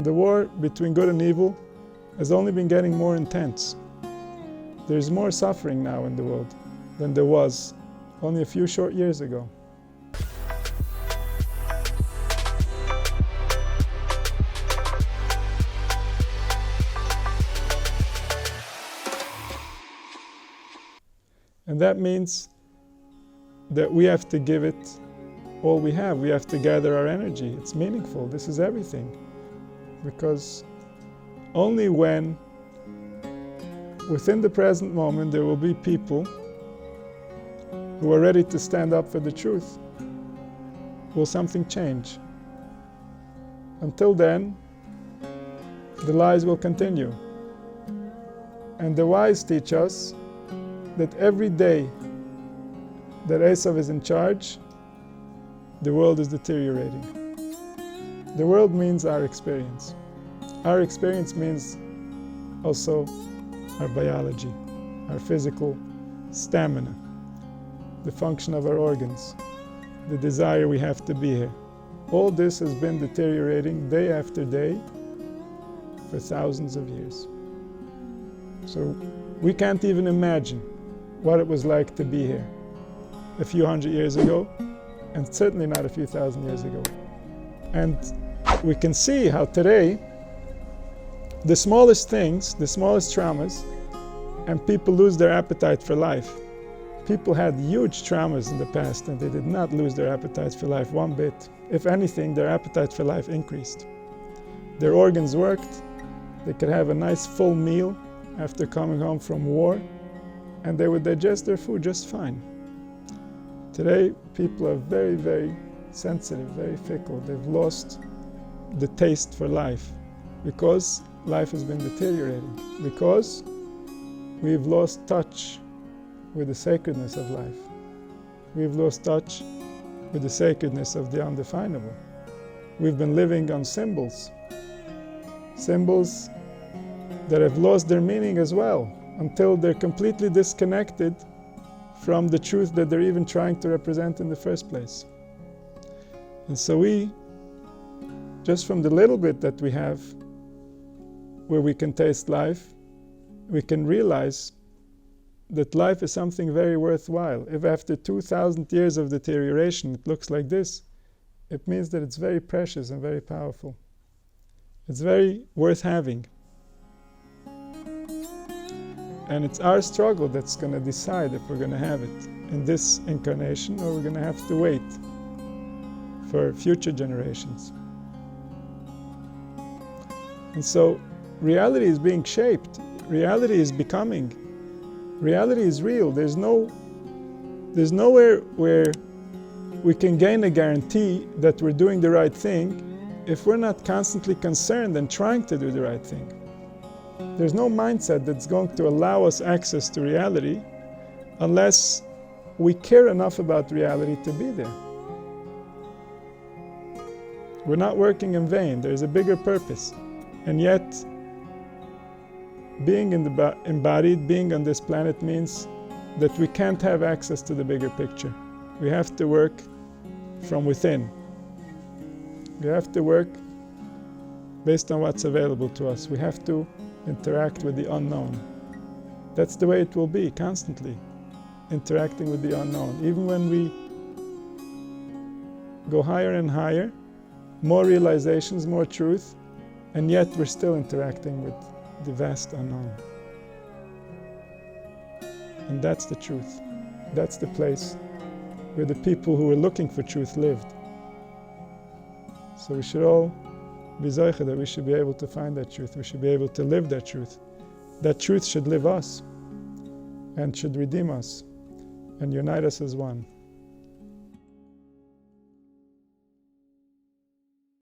The war between good and evil has only been getting more intense. There's more suffering now in the world than there was only a few short years ago. And that means that we have to give it all we have. We have to gather our energy. It's meaningful. This is everything. Because only when, within the present moment, there will be people who are ready to stand up for the truth, will something change. Until then, the lies will continue. And the wise teach us that every day that Esav is in charge, the world is deteriorating. The world means our experience. Our experience means also our biology, our physical stamina, the function of our organs, the desire we have to be here. All this has been deteriorating day after day for thousands of years. So we can't even imagine what it was like to be here a few hundred years ago, and certainly not a few thousand years ago. And we can see how today the smallest things, the smallest traumas, and people lose their appetite for life. People had huge traumas in the past and they did not lose their appetite for life one bit. If anything, their appetite for life increased. Their organs worked, they could have a nice full meal after coming home from war, and they would digest their food just fine. Today, people are very, very sensitive, very fickle. They've lost the taste for life because life has been deteriorating, because we've lost touch with the sacredness of life. We've lost touch with the sacredness of the undefinable. We've been living on symbols, symbols that have lost their meaning as well, until they're completely disconnected from the truth that they're even trying to represent in the first place. And so we, just from the little bit that we have where we can taste life, we can realize that life is something very worthwhile. If after 2,000 years of deterioration it looks like this, it means that it's very precious and very powerful. It's very worth having. And it's our struggle that's going to decide if we're going to have it in this incarnation or we're going to have to wait for future generations. And so reality is being shaped. Reality is becoming. Reality is real. There's nowhere where we can gain a guarantee that we're doing the right thing if we're not constantly concerned and trying to do the right thing. There's no mindset that's going to allow us access to reality unless we care enough about reality to be there. We're not working in vain. There's a bigger purpose. And yet, being embodied, being on this planet means that we can't have access to the bigger picture. We have to work from within. We have to work based on what's available to us. We have to interact with the unknown. That's the way it will be, constantly interacting with the unknown. Even when we go higher and higher, more realizations, more truth, and yet we're still interacting with the vast unknown. And that's the truth. That's the place where the people who were looking for truth lived. So we should all be zoche that we should be able to find that truth. We should be able to live that truth. That truth should live us and should redeem us and unite us as one.